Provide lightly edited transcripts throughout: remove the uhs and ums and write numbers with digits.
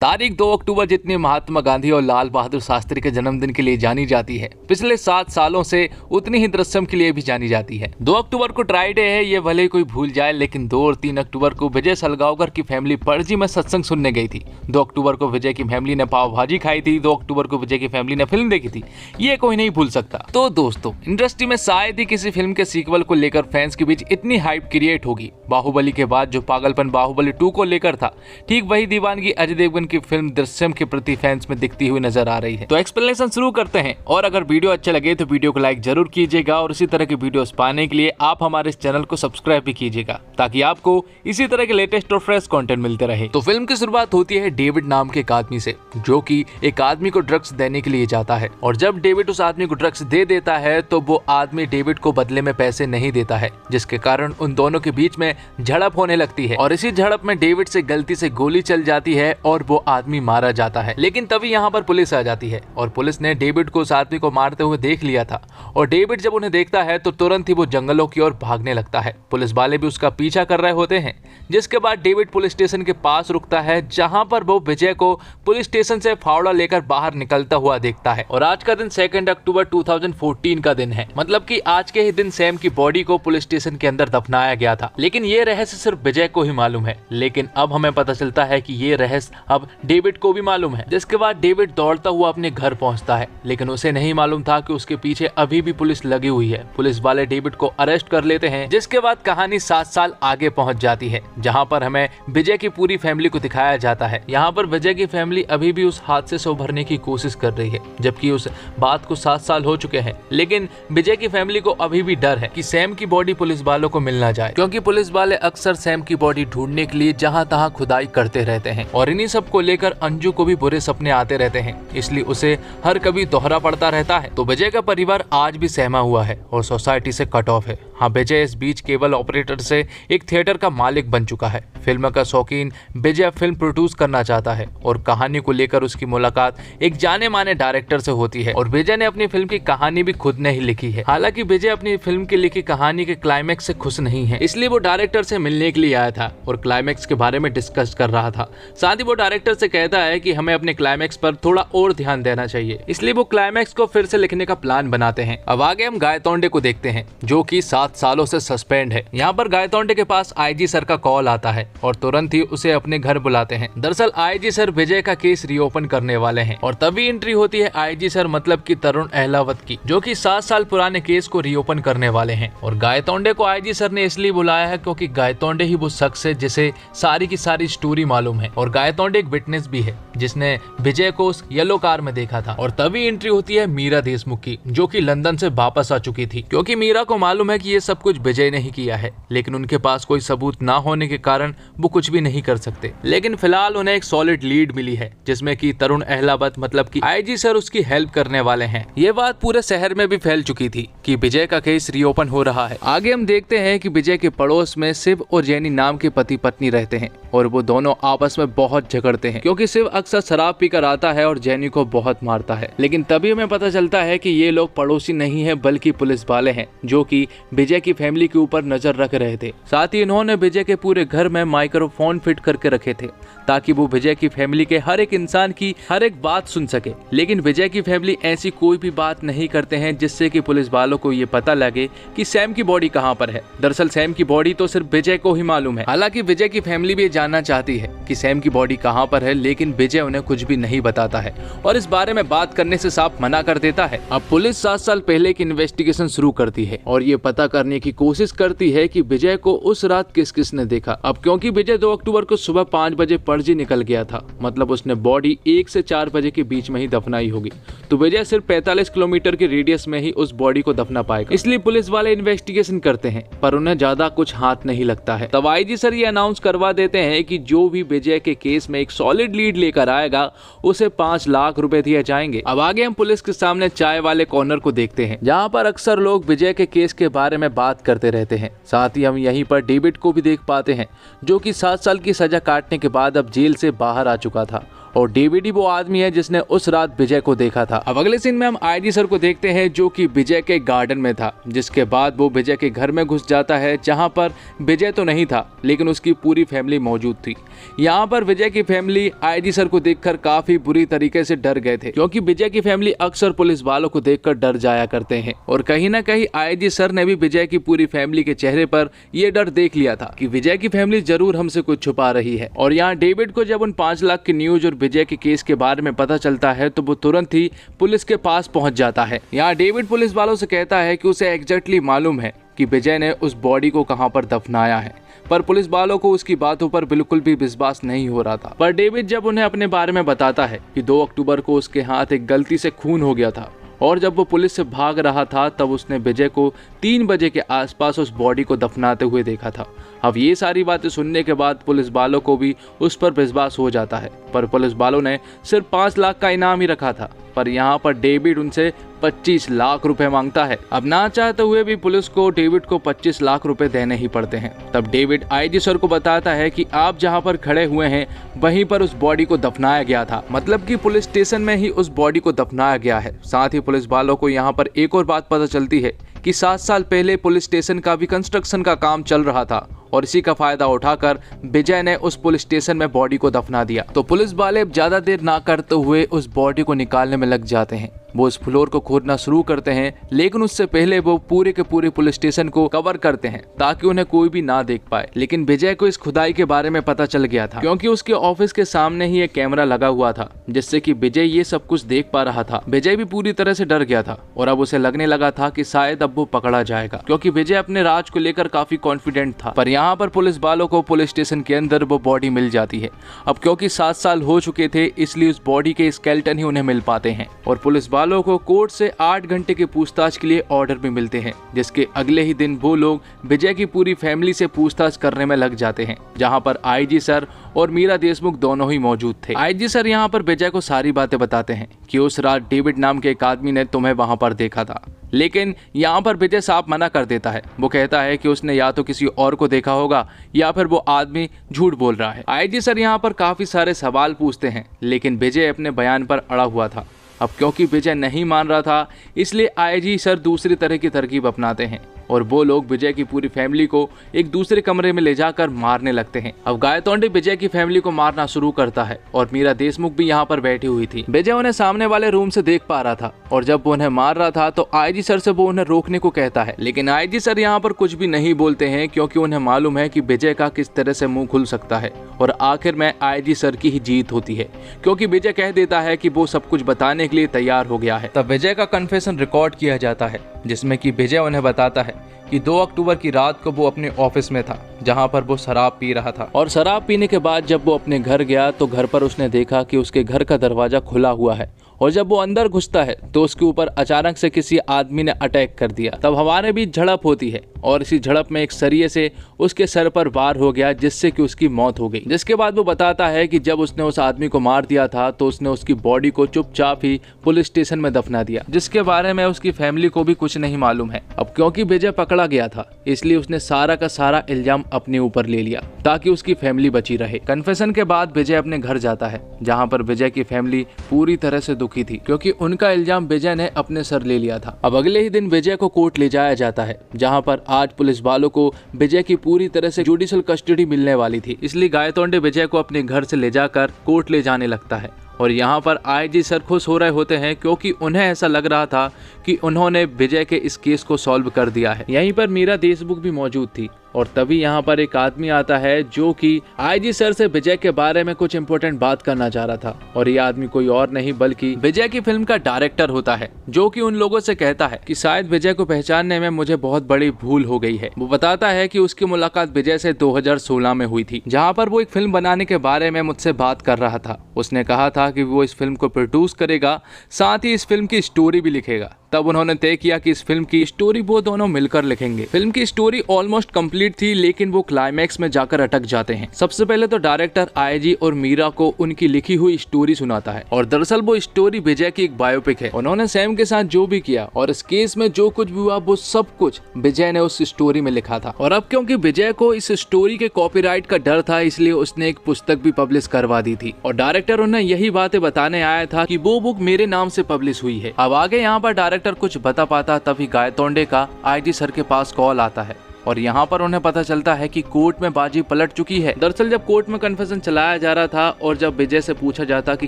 तारीख 2 अक्टूबर जितनी महात्मा गांधी और लाल बहादुर शास्त्री के जन्मदिन के लिए जानी जाती है, पिछले 7 सालों से उतनी ही दृश्यम के लिए भी जानी जाती है। 2 अक्टूबर को ट्राई डे है, ये भले कोई भूल जाए, लेकिन 2 और 3 अक्टूबर को विजय सलगांवकर की फैमिली पणजी में सत्संग सुनने गई थी। 2 अक्टूबर को विजय की फैमिली ने पाव भाजी खाई थी। 2 अक्टूबर को विजय की फैमिली ने फिल्म देखी थी। ये कोई नहीं भूल सकता। तो दोस्तों, इंडस्ट्री में शायद ही किसी फिल्म के सीक्वल को लेकर फैंस के बीच इतनी हाइप क्रिएट होगी। बाहुबली के बाद जो पागलपन बाहुबली 2 को लेकर था, ठीक वही दीवानगी अजय देवगन की फिल्म दृश्यम के प्रति फैंस में दिखती हुई नजर आ रही है। तो एक्सप्लेनेशन शुरू करते हैं, और अगर वीडियो अच्छा लगे तो वीडियो को लाइक जरूर कीजिएगा, और इसी तरह की वीडियोस पाने के लिए आप हमारे इस चैनल को सब्सक्राइब भी कीजिएगा, ताकि आपको इसी तरह के लेटेस्ट और फ्रेश कंटेंट मिलते रहे। तो फिल्म की शुरुआत होती है डेविड नाम के एक आदमी से, जो कि एक आदमी को ड्रग्स देने के लिए जाता है, और जब डेविड उस आदमी को ड्रग्स दे देता है तो वो आदमी डेविड को बदले में पैसे नहीं देता है, जिसके कारण उन दोनों के बीच में झड़प होने लगती है, और इसी झड़प में डेविड से गलती से गोली चल जाती है और वो आदमी मारा जाता है। लेकिन तभी यहाँ पर पुलिस आ जाती है, और पुलिस ने डेविड को उस आदमी को मारते हुए देख लिया था, और डेविड जब उन्हें देखता है तो तुरंत ही वो जंगलों की ओर भागने लगता है। पुलिस वाले भी उसका पीछा कर रहे होते हैं, जिसके बाद डेविड पुलिस स्टेशन के पास रुकता है, जहां पर वो विजय को पुलिस स्टेशन से फावड़ा लेकर बाहर निकलता हुआ देखता है। और आज का दिन 2 अक्टूबर 2014 का दिन है, मतलब कि आज के ही दिन सैम की बॉडी को पुलिस स्टेशन के अंदर दफनाया गया था। लेकिन ये रहस्य सिर्फ विजय को ही मालूम है, लेकिन अब हमें पता चलता है कि ये रहस्य अब डेविड को भी मालूम है। जिसके बाद डेविड दौड़ता हुआ अपने घर पहुंचता है, लेकिन उसे नहीं मालूम था कि उसके पीछे अभी भी पुलिस लगी हुई है। पुलिस वाले डेविड को अरेस्ट कर लेते हैं, जिसके बाद कहानी 7 साल आगे पहुंच जाती है, जहां पर हमें विजय की पूरी फैमिली को दिखाया जाता है। यहाँ पर विजय की फैमिली अभी भी उस हादसे से उभरने की कोशिश कर रही है, जबकि उस बात को 7 साल हो चुके हैं। लेकिन विजय की फैमिली को अभी भी डर है कि सैम की बॉडी पुलिस वालों को मिल ना जाए, क्योंकि पुलिस वाले अक्सर सैम की बॉडी ढूंढने के लिए जहाँ तहाँ खुदाई करते रहते हैं, और इन्हीं सब को लेकर अंजू को भी बुरे सपने आते रहते हैं, इसलिए उसे हर कभी दोहरा पड़ता रहता है। तो विजय का परिवार आज भी सहमा हुआ है और सोसाइटी से कट ऑफ है। हाँ, विजय इस बीच केबल ऑपरेटर से एक थिएटर का मालिक बन चुका है। फिल्म का शौकीन विजय फिल्म प्रोड्यूस करना चाहता है, और कहानी को लेकर उसकी मुलाकात एक जाने माने डायरेक्टर से होती है, और विजय ने अपनी फिल्म की कहानी भी खुद ने ही लिखी है। हालांकि विजय अपनी फिल्म की लिखी कहानी के क्लाइमैक्स से खुश नहीं है, इसलिए वो डायरेक्टर से मिलने के लिए आया था और क्लाइमैक्स के बारे में डिस्कस कर रहा था। साथ ही वो डायरेक्टर से कहता है कि हमें अपने क्लाइमैक्स पर थोड़ा और ध्यान देना चाहिए, इसलिए वो क्लाइमैक्स को फिर से लिखने का प्लान बनाते हैं। अब आगे हम गायतोंडे को देखते हैं, जो कि 7 सालों से सस्पेंड है। यहाँ पर गायतोंडे के पास आईजी सर का कॉल आता है, और तुरंत ही उसे अपने घर बुलाते हैं। दरअसल आईजी सर विजय का केस रीओपन करने वाले हैं, और तभी एंट्री होती है आईजी सर मतलब कि तरुण अहलावत की, जो कि 7 साल पुराने केस को रीओपन करने वाले हैं। और गायतोंडे को आईजी सर ने इसलिए बुलाया है क्योंकि गायतोंडे ही वो शख्स है जिसे सारी की सारी स्टोरी मालूम है, और गायतोंडे एक विटनेस भी है जिसने विजय को उस येलो कार में देखा था। और तभी एंट्री होती है मीरा देशमुख की, जो कि लंदन से वापस आ चुकी थी, क्योंकि मीरा को मालूम है कि ये सब कुछ विजय ने ही किया है, लेकिन उनके पास कोई सबूत ना होने के कारण वो कुछ भी नहीं कर सकते। लेकिन फिलहाल उन्हें एक सॉलिड लीड मिली है, जिसमें कि तरुण अहलावत मतलब कि आईजी सर उसकी हेल्प करने वाले हैं। ये बात पूरे शहर में भी फैल चुकी थी कि विजय का केस रीओपन हो रहा है। आगे हम देखते हैं कि विजय के पड़ोस में शिव और जैनी नाम के पति पत्नी रहते हैं, और वो दोनों आपस में बहुत झगड़ते हैं, क्योंकि शिव अक्सर शराब पीकर आता है और जैनी को बहुत मारता है। लेकिन तभी हमें पता चलता है कि ये लोग पड़ोसी नहीं है, बल्कि पुलिस वाले हैं, जो कि विजय की फैमिली के ऊपर नजर रख रहे थे। साथ ही इन्होंने विजय के पूरे घर में माइक्रोफोन फिट करके रखे थे, ताकि वो विजय की फैमिली के हर एक इंसान की हर एक बात सुन सके। लेकिन विजय की फैमिली ऐसी कोई भी बात नहीं करते हैं जिससे कि पुलिस वालों को ये पता लगे कि सैम की बॉडी कहाँ पर है। दरअसल सैम की बॉडी तो सिर्फ विजय को ही मालूम है। हालांकि विजय की फैमिली भी जानना चाहती है कि सैम की बॉडी कहाँ पर है, लेकिन विजय उन्हें कुछ भी नहीं बताता है, और इस बारे में बात करने से साफ मना कर देता है। अब पुलिस 7 साल पहले की इन्वेस्टिगेशन शुरू करती है, और ये पता करने की कोशिश करती है कि विजय को उस रात किस किस ने देखा। अब क्योंकि विजय 2 अक्टूबर को सुबह 5 बजे पणजी निकल गया था, मतलब उसने बॉडी 1 से 4 बजे के बीच में ही दफनाई होगी, तो विजय सिर्फ 45 किलोमीटर के रेडियस में ही उस बॉडी को दफना पाएगा। इसलिए पुलिस वाले इन्वेस्टिगेशन करते हैं, पर उन्हें ज्यादा कुछ हाथ नहीं लगता है। तब आईजी सर ये अनाउंस करवा देते हैं कि जो भी विजय के केस में एक सॉलिड लीड लेकर आएगा, उसे 5 लाख रुपए दिए जाएंगे। अब आगे हम पुलिस के सामने चाय वाले कॉर्नर को देखते हैं, जहाँ पर अक्सर लोग विजय के केस के बारे में बात करते रहते हैं। साथ ही हम यहीं पर डेविड को भी देख पाते हैं, जो कि 7 साल की सजा काटने के बाद अब जेल से बाहर आ चुका था, और डेविड ही वो आदमी है जिसने उस रात विजय को देखा था। अब अगले सीन में हम आईजी सर को देखते हैं जो कि विजय के गार्डन में था, जिसके बाद वो विजय के घर में घुस जाता है जहां पर विजय तो नहीं था लेकिन उसकी पूरी फैमिली मौजूद थी। यहाँ पर विजय की फैमिली आईजी सर को देखकर काफी बुरी तरीके से डर गए थे, क्योंकि विजय की फैमिली अक्सर पुलिस वालों को देखकर डर जाया करते हैं। और कहीं ना कहीं आईजी सर ने भी विजय की पूरी फैमिली के चेहरे पर यह डर देख लिया था कि विजय की फैमिली जरूर हमसे कुछ छुपा रही है। और यहाँ डेविड को जब उन 5 लाख की न्यूज और विजय के केस के बारे में पता चलता है तो वो तुरंत ही पुलिस के पास पहुंच जाता है। यहाँ डेविड पुलिस वालों से कहता है कि उसे एग्जैक्टली मालूम है कि विजय ने उस बॉडी को कहां पर दफनाया है, पर पुलिस वालों को उसकी बातों पर बिल्कुल भी विश्वास नहीं हो रहा था। पर डेविड जब उन्हें अपने बारे में बताता है कि 2 अक्टूबर को उसके हाथ एक गलती से खून हो गया था और जब वो पुलिस से भाग रहा था तब उसने विजय को 3 बजे के आसपास उस बॉडी को दफनाते हुए देखा था। अब ये सारी बातें सुनने के बाद पुलिस वालों को भी उस पर विश्वास हो जाता है, पर पुलिस वालों ने सिर्फ 5 लाख का इनाम ही रखा था, पर यहाँ पर डेविड उनसे 25 लाख रुपए मांगता है। अब ना चाहते हुए भी पुलिस को डेविड को 25 लाख रुपए देने ही पड़ते हैं। तब डेविड आईजी सर को बताता है कि आप जहां पर खड़े हुए हैं वहीं पर उस बॉडी को दफनाया गया था, मतलब कि पुलिस स्टेशन में ही उस बॉडी को दफनाया गया है। साथ ही पुलिस वालों को यहाँ पर एक और बात पता चलती है कि 7 साल पहले पुलिस स्टेशन का भी कंस्ट्रक्शन का काम चल रहा था और इसी का फायदा उठाकर विजय ने उस पुलिस स्टेशन में बॉडी को दफना दिया। तो पुलिस वाले ज्यादा देर ना करते हुए उस बॉडी को निकालने में लग जाते हैं। वो उस फ्लोर को खोदना शुरू करते हैं, लेकिन उससे पहले वो पूरे के पूरे पुलिस स्टेशन को कवर करते हैं ताकि उन्हें कोई भी ना देख पाए। लेकिन विजय को इस खुदाई के बारे में पता चल गया था, क्योंकि उसके ऑफिस के सामने ही एक कैमरा लगा हुआ था जिससे कि विजय ये सब कुछ देख पा रहा था। विजय भी पूरी तरह से डर गया था और अब उसे लगने लगा था कि शायद अब वो पकड़ा जाएगा, क्योंकि विजय अपने राज को लेकर काफी कॉन्फिडेंट था। पर यहाँ पर पुलिस वालों को पुलिस स्टेशन के अंदर वो बॉडी मिल जाती है। अब क्योंकि 7 साल हो चुके थे इसलिए उस बॉडी के स्केलेटन ही उन्हें मिल पाते हैं और पुलिस वालों को कोर्ट से 8 घंटे की पूछताछ के लिए ऑर्डर भी मिलते हैं, जिसके अगले ही दिन वो लोग विजय की पूरी फैमिली से पूछताछ करने में लग जाते हैं, जहां पर आईजी सर और मीरा देशमुख दोनों ही मौजूद थे। आईजी सर यहां पर विजय को सारी बातें बताते हैं कि उस रात डेविड नाम के एक आदमी ने तुम्हें वहां पर देखा था, लेकिन यहाँ पर विजय साफ मना कर देता है। वो कहता है कि उसने या तो किसी और को देखा होगा या फिर वो आदमी झूठ बोल रहा है। आईजी सर यहाँ पर काफी सारे सवाल पूछते हैं, लेकिन विजय अपने बयान पर अड़ा हुआ था। अब क्योंकि विजय नहीं मान रहा था इसलिए आईजी सर दूसरी तरह की तरकीब अपनाते हैं और वो लोग विजय की पूरी फैमिली को एक दूसरे कमरे में ले जाकर मारने लगते हैं। अब गायतोंडे विजय की फैमिली को मारना शुरू करता है और मीरा देशमुख भी यहाँ पर बैठी हुई थी। विजय उन्हें सामने वाले रूम से देख पा रहा था और जब वो उन्हें मार रहा था तो आईजी सर से वो उन्हें रोकने को कहता है, लेकिन आईजी सर यहाँ पर कुछ भी नहीं बोलते हैं, क्योंकि उन्हें मालूम है कि विजय का किस तरह से मुंह खुल सकता है और आखिर में आईजी सर की ही जीत होती है, क्योंकि विजय कह देता है कि वो सब कुछ बताने के लिए तैयार हो गया है। तब विजय का कन्फेशन रिकॉर्ड किया जाता है, जिसमें कि विजय उन्हें बताता है कि 2 अक्टूबर की रात को वो अपने ऑफिस में था जहां पर वो शराब पी रहा था और शराब पीने के बाद जब वो अपने घर गया तो घर पर उसने देखा कि उसके घर का दरवाजा खुला हुआ है और जब वो अंदर घुसता है तो उसके ऊपर अचानक से किसी आदमी ने अटैक कर दिया। तब हमारे बीच झड़प होती है और इसी झड़प में एक सरिये से उसके सर पर वार हो गया, जिससे कि उसकी मौत हो गई। जिसके बाद वो बताता है कि जब उसने उस आदमी को मार दिया था तो उसने उसकी बॉडी को चुपचाप ही पुलिस स्टेशन में दफना दिया, जिसके बारे में उसकी फैमिली को भी कुछ नहीं मालूम है। अब क्योंकि विजय पकड़ा गया था इसलिए उसने सारा का सारा इल्जाम अपने ऊपर ले लिया ताकि उसकी फैमिली बची रहे। कन्फेशन के बाद विजय अपने घर जाता है, जहाँ पर विजय की फैमिली पूरी तरह से दुखी थी, क्योंकि उनका इल्जाम विजय ने अपने सर ले लिया था। अब अगले ही दिन विजय को कोर्ट ले जाया जाता है, जहां पर आज पुलिस वालों को विजय की पूरी तरह से जुडिशियल कस्टडी मिलने वाली थी, इसलिए गायतोंडे विजय को अपने घर से ले जाकर कोर्ट ले जाने लगता है। और यहाँ पर आईजी सर खुश हो रहे होते हैं, क्योंकि उन्हें ऐसा लग रहा था कि उन्होंने विजय के इस केस को सॉल्व कर दिया है। यहीं पर मीरा देशमुख भी मौजूद थी और तभी यहाँ पर एक आदमी आता है जो कि आईजी सर से विजय के बारे में कुछ इंपॉर्टेंट बात करना चाह रहा था, और ये आदमी कोई और नहीं बल्कि विजय की फिल्म का डायरेक्टर होता है, जो कि उन लोगों से कहता है कि शायद विजय को पहचानने में मुझे बहुत बड़ी भूल हो गई है। वो बताता है कि उसकी मुलाकात विजय से 2016 में हुई थी, जहाँ पर वो एक फिल्म बनाने के बारे में मुझसे बात कर रहा था। उसने कहा था कि वो इस फिल्म को प्रोड्यूस करेगा, साथ ही इस फिल्म की स्टोरी भी लिखेगा, तब उन्होंने तय किया कि इस फिल्म की स्टोरी वो दोनों मिलकर लिखेंगे। फिल्म की स्टोरी ऑलमोस्ट कंप्लीट थी, लेकिन वो क्लाइमैक्स में जाकर अटक जाते हैं। सबसे पहले तो डायरेक्टर आईजी और मीरा को उनकी लिखी हुई स्टोरी सुनाता है, और दरअसल वो स्टोरी विजय की एक बायोपिक है। उन्होंने सैम के साथ जो भी किया और इस केस में जो कुछ भी हुआ वो सब कुछ विजय ने उस स्टोरी में लिखा था। और अब क्योंकि विजय को इस स्टोरी के कॉपीराइट का डर था, इसलिए उसने एक पुस्तक भी पब्लिश करवा दी थी, और डायरेक्टर उन्हें यही बातें बताने आया था कि वो बुक मेरे नाम से पब्लिश हुई है। अब आगे यहाँ पर डायरेक्टर कुछ बता पाता तभी गायतोंडे का आईजी सर के पास कॉल आता है, और यहाँ पर उन्हें पता चलता है कि कोर्ट में बाजी पलट चुकी है। दरअसल जब कोर्ट में कन्फेशन चलाया जा रहा था और जब विजय से पूछा जाता कि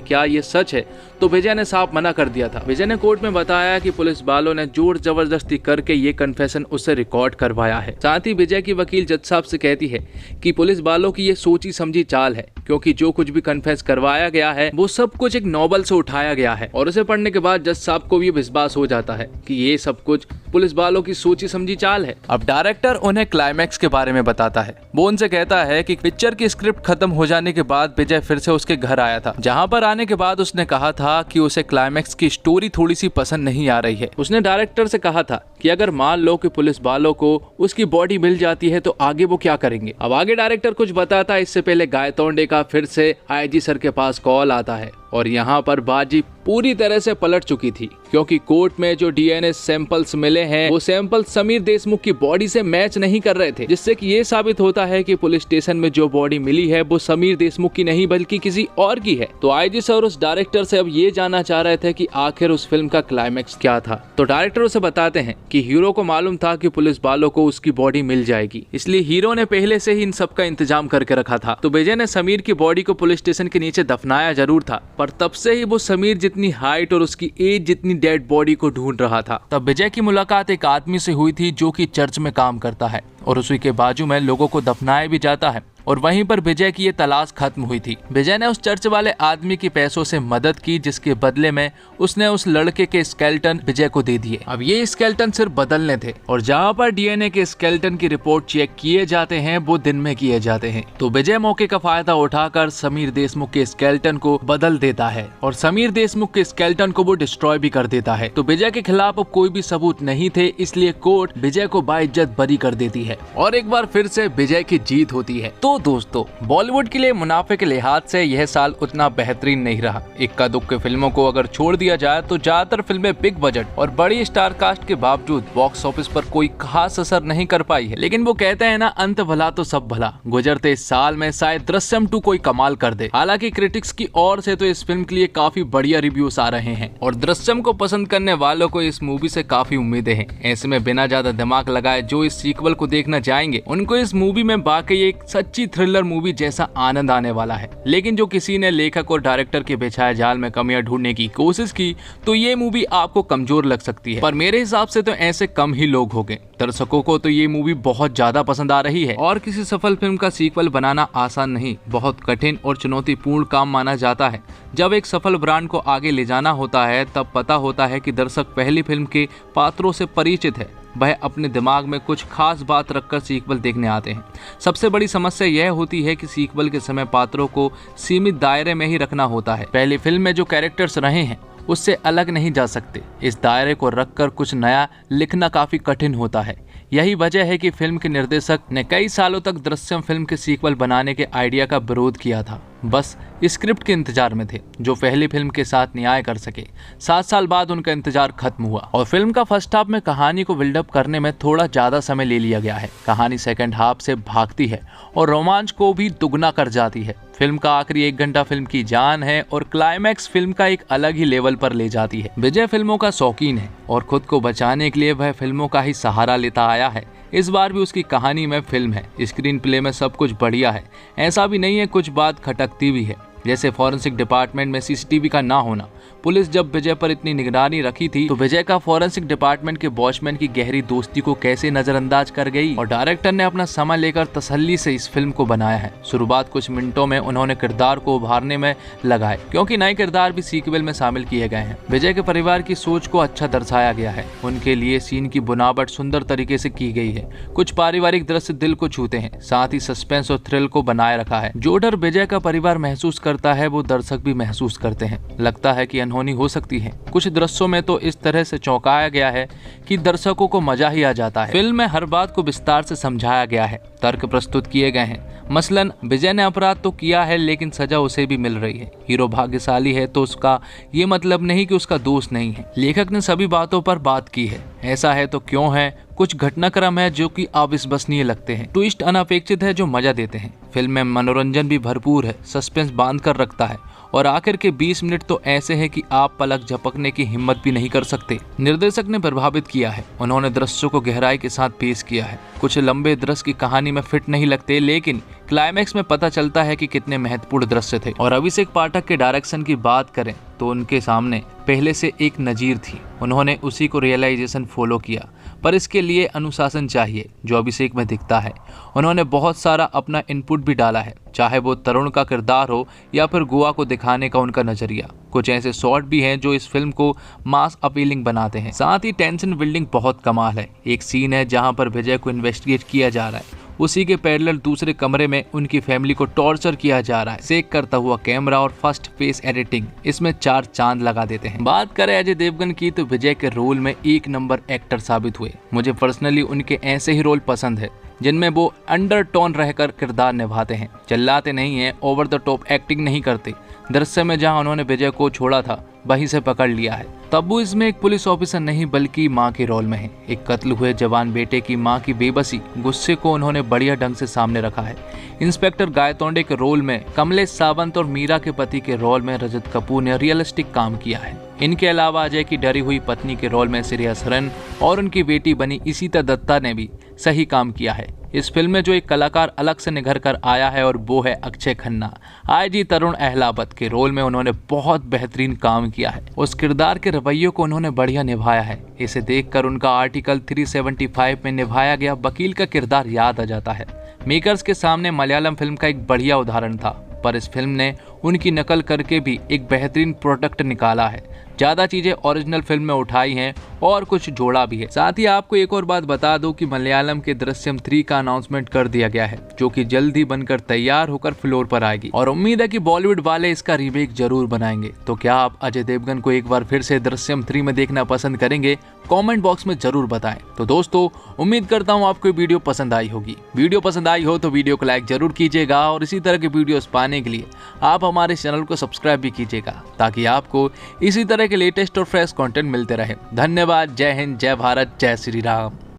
क्या ये सच है, तो विजय ने साफ मना कर दिया था। विजय ने कोर्ट में बताया कि पुलिस वालों ने जोर जबरदस्ती करके ये कन्फेशन उससे रिकॉर्ड करवाया है। साथ ही विजय की वकील जज साहब से कहती है कि पुलिस वालों की ये सोची समझी चाल है, क्योंकि जो कुछ भी कन्फेस करवाया गया है वो सब कुछ एक नॉवल से उठाया गया है। और उसे पढ़ने के बाद जज साहब को भी विश्वास हो जाता है कि ये सब कुछ पुलिस वालों की सोची समझी चाल है। अब डायरेक्टर उन्हें क्लाइमैक्स के बारे में बताता है। वो उनसे कहता है कि पिक्चर की स्क्रिप्ट खत्म हो जाने के बाद विजय फिर से उसके घर आया था, जहां पर आने के बाद उसने कहा था कि उसे क्लाइमैक्स की स्टोरी थोड़ी सी पसंद नहीं आ रही है। उसने डायरेक्टर से कहा था कि अगर मान लो कि पुलिस वालों को उसकी बॉडी मिल जाती है तो आगे वो क्या करेंगे। अब आगे डायरेक्टर कुछ बताता, इससे पहले गायतोंडे का फिर से आईजी सर के पास कॉल आता है, और यहाँ पर बाजी पूरी तरह से पलट चुकी थी, क्योंकि कोर्ट में जो डीएनए सैंपल्स मिले हैं वो सैंपल समीर देशमुख की बॉडी से मैच नहीं कर रहे थे, जिससे कि ये साबित होता है कि पुलिस स्टेशन में जो बॉडी मिली है वो समीर देशमुख की नहीं बल्कि किसी और की है। तो आईजी सर उस डायरेक्टर से अब ये जानना चाह रहे थे कि आखिर उस फिल्म का क्लाइमैक्स क्या था। तो डायरेक्टर उसे बताते हैं कि हीरो को मालूम था कि पुलिस वालों को उसकी बॉडी मिल जाएगी, इसलिए हीरो ने पहले से ही इन सब का इंतजाम करके रखा था। तो विजय ने समीर की बॉडी को पुलिस स्टेशन के नीचे दफनाया जरूर था, पर तब से ही वो समीर जितनी हाइट और उसकी एज जितनी डेड बॉडी को ढूंढ रहा था। तब विजय की मुलाकात एक आदमी से हुई थी जो कि चर्च में काम करता है, और उसी के बाजू में लोगों को दफनाया भी जाता है, और वहीं पर विजय की ये तलाश खत्म हुई थी। विजय ने उस चर्च वाले आदमी की पैसों से मदद की, जिसके बदले में उसने उस लड़के के स्केलेटन विजय को दे दिए। अब ये स्केलेटन सिर्फ बदलने थे, और जहाँ पर डीएनए के स्केलेटन की रिपोर्ट चेक किए जाते हैं वो दिन में किए जाते हैं। तो विजय मौके का फायदा उठाकर समीर देशमुख के स्केलेटन को बदल देता है, और समीर देशमुख के स्केलेटन को वो डिस्ट्रॉय भी कर देता है। तो विजय के खिलाफ अब कोई भी सबूत नहीं थे, इसलिए कोर्ट विजय को बाइज्जत बरी कर देती है, और एक बार फिर से विजय की जीत होती है। तो दोस्तों, बॉलीवुड के लिए मुनाफे के लिहाज से यह साल उतना बेहतरीन नहीं रहा। इक्का दुक्के फिल्मों को अगर छोड़ दिया जाए तो ज्यादातर फिल्में बिग बजट और बड़ी स्टार कास्ट के बावजूद बॉक्स ऑफिस पर कोई खास असर नहीं कर पाई है। लेकिन वो कहते हैं ना, अंत भला तो सब भला। गुजरते इस साल में शायद दृश्यम 2 कोई कमाल कर दे। हालांकि क्रिटिक्स की ओर से तो इस फिल्म के लिए काफी बढ़िया रिव्यूज आ रहे हैं, और दृश्यम को पसंद करने वालों को इस मूवी से काफी उम्मीदें हैं। ऐसे में बिना ज्यादा दिमाग लगाए जो इस सीक्वल को देखना चाहेंगे, उनको इस मूवी में वाकई एक सच्ची थ्रिलर मूवी जैसा आनंद आने वाला है। लेकिन जो किसी ने लेखक और डायरेक्टर के बिछाए जाल में कमियां ढूंढने की कोशिश की तो ये मूवी आपको कमजोर लग सकती है, पर मेरे हिसाब से तो ऐसे कम ही लोग होंगे। दर्शकों को तो ये मूवी बहुत ज्यादा पसंद आ रही है, और किसी सफल फिल्म का सीक्वल बनाना आसान नहीं, बहुत कठिन और चुनौतीपूर्ण काम माना जाता है। जब एक सफल ब्रांड को आगे ले जाना होता है तब पता होता है कि दर्शक पहली फिल्म के पात्रों से परिचित है, वह अपने दिमाग में कुछ खास बात रखकर सीक्वल देखने आते हैं। सबसे बड़ी समस्या यह होती है कि सीक्वल के समय पात्रों को सीमित दायरे में ही रखना होता है। पहली फिल्म में जो कैरेक्टर्स रहे हैं उससे अलग नहीं जा सकते। इस दायरे को रखकर कुछ नया लिखना काफी कठिन होता है। यही वजह है कि फिल्म के निर्देशक ने कई सालों तक दृश्यम फिल्म के सीक्वल बनाने के आइडिया का विरोध किया था। बस स्क्रिप्ट के इंतजार में थे जो पहली फिल्म के साथ न्याय कर सके। 7 साल बाद उनका इंतजार खत्म हुआ, और फिल्म का फर्स्ट हाफ में कहानी को बिल्डअप करने में थोड़ा ज्यादा समय ले लिया गया है। कहानी सेकंड हाफ से भागती है और रोमांच को भी दुगना कर जाती है। फिल्म का आखिरी 1 घंटा फिल्म की जान है, और क्लाइमैक्स फिल्म का एक अलग ही लेवल पर ले जाती है। विजय फिल्मों का शौकीन है, और खुद को बचाने के लिए वह फिल्मों का ही सहारा लेता आया है। इस बार भी उसकी कहानी में फिल्म है, स्क्रीन प्ले में सब कुछ बढ़िया है। ऐसा भी नहीं है कुछ बात खटकती भी है, जैसे फॉरेंसिक डिपार्टमेंट में सीसीटीवी का ना होना। पुलिस जब विजय पर इतनी निगरानी रखी थी तो विजय का फॉरेंसिक डिपार्टमेंट के वॉचमैन की गहरी दोस्ती को कैसे नजरअंदाज कर गई। और डायरेक्टर ने अपना समय लेकर तसल्ली से इस फिल्म को बनाया है। शुरुआत कुछ मिनटों में उन्होंने किरदार को उभारने में लगाए, क्योंकि नए किरदार भी सीक्वल में शामिल किए गए हैं। विजय के परिवार की सोच को अच्छा दर्शाया गया है। उनके लिए सीन की बुनावट सुंदर तरीके से की गई है। कुछ पारिवारिक दृश्य दिल को छूते हैं, साथ ही सस्पेंस और थ्रिल को बनाए रखा है। जो डर विजय का परिवार महसूस कर करता है वो दर्शक भी महसूस करते हैं। लगता है कि अनहोनी हो सकती है। कुछ दृश्यों में तो इस तरह से चौंकाया गया है कि दर्शकों को मजा ही आ जाता है। फिल्म में हर बात को विस्तार से समझाया गया है, तर्क प्रस्तुत किए गए हैं। मसलन विजय ने अपराध तो किया है लेकिन सजा उसे भी मिल रही है। हीरो भाग्यशाली है तो उसका ये मतलब नहीं कि उसका दोष नहीं है। लेखक ने सभी बातों पर बात की है। ऐसा है तो क्यों है। कुछ घटनाक्रम है जो कि अविश्वसनीय लगते हैं। ट्विस्ट अनपेक्षित है जो मजा देते हैं। फिल्म में मनोरंजन भी भरपूर है, सस्पेंस बांध कर रखता है और आखिर के 20 मिनट तो ऐसे हैं कि आप पलक झपकने की हिम्मत भी नहीं कर सकते। निर्देशक ने प्रभावित किया है। उन्होंने दृश्यों को गहराई के साथ पेश किया है। कुछ लंबे दृश्य की कहानी में फिट नहीं लगते लेकिन क्लाइमैक्स में पता चलता है कि कितने महत्वपूर्ण दृश्य थे। और अभिषेक पाठक के डायरेक्शन की बात करें तो उनके सामने पहले से एक नजीर थी। उन्होंने उसी को रियलाइजेशन फॉलो किया, पर इसके लिए अनुशासन चाहिए जो अभिषेक में दिखता है। उन्होंने बहुत सारा अपना इनपुट भी डाला है, चाहे वो तरुण का किरदार हो या फिर गोवा को दिखाने का उनका नजरिया। कुछ ऐसे शॉट भी हैं जो इस फिल्म को मास अपीलिंग बनाते हैं। साथ ही टेंशन बिल्डिंग बहुत कमाल है। एक सीन है जहां पर विजय को इन्वेस्टिगेट किया जा रहा है, उसी के पैरेलल दूसरे कमरे में उनकी फैमिली को टॉर्चर किया जा रहा है। सेक करता हुआ कैमरा और फर्स्ट फेस एडिटिंग इसमें 4 चांद लगा देते हैं। बात करें अजय देवगन की तो विजय के रोल में 1 नंबर एक्टर साबित हुए। मुझे पर्सनली उनके ऐसे ही रोल पसंद है जिनमें वो अंडरटोन रहकर किरदार निभाते हैं, चिल्लाते नहीं हैं, ओवर द टॉप एक्टिंग नहीं करते। दृश्य में जहां उन्होंने विजय को छोड़ा था वहीं से पकड़ लिया है। तब्बू इसमें एक पुलिस ऑफिसर नहीं बल्कि मां के रोल में है। एक कत्ल हुए जवान बेटे की मां की बेबसी, गुस्से को उन्होंने बढ़िया ढंग से सामने रखा है। इंस्पेक्टर गायतोंडे के रोल में कमलेश सावंत और मीरा के पति के रोल में रजत कपूर ने रियलिस्टिक काम किया है। इनके अलावा अजय की डरी हुई पत्नी के रोल में श्रेया सरन और उनकी बेटी बनी इशिता दत्ता ने भी सही काम किया है। इस फिल्म में जो एक कलाकार अलग से निखर कर आया है और वो है अक्षय खन्ना। आईजी तरुण अहलावत के रोल में उन्होंने बहुत बेहतरीन काम किया है। उस किरदार के रवैये को उन्होंने बढ़िया निभाया है। इसे देखकर उनका आर्टिकल 375 में निभाया गया वकील का किरदार याद आ जाता है। मेकर्स के सामने मलयालम फिल्म का एक बढ़िया उदाहरण था, पर इस फिल्म ने उनकी नकल करके भी एक बेहतरीन प्रोडक्ट निकाला है। ज्यादा चीजें ओरिजिनल फिल्म में उठाई हैं और कुछ जोड़ा भी है। साथ ही आपको एक और बात बता दूं कि मलयालम के दृश्यम 3 का अनाउंसमेंट कर दिया गया है, जो कि जल्द ही बनकर तैयार होकर फ्लोर पर आएगी और उम्मीद है कि बॉलीवुड वाले इसका रीमेक जरूर बनाएंगे। तो क्या आप अजय देवगन को एक बार फिर से दृश्यम 3 में देखना पसंद करेंगे? कमेंट बॉक्स में जरूर बताएं। तो दोस्तों, उम्मीद करता हूँ आपको वीडियो पसंद आई होगी। वीडियो पसंद आई हो तो वीडियो को लाइक जरूर कीजिएगा और इसी तरह के वीडियोस पाने के लिए आप हमारे चैनल को सब्सक्राइब भी कीजिएगा, ताकि आपको इसी तरह के लेटेस्ट और फ्रेश कंटेंट मिलते रहे। धन्यवाद। जय हिंद, जय भारत, जय श्री राम।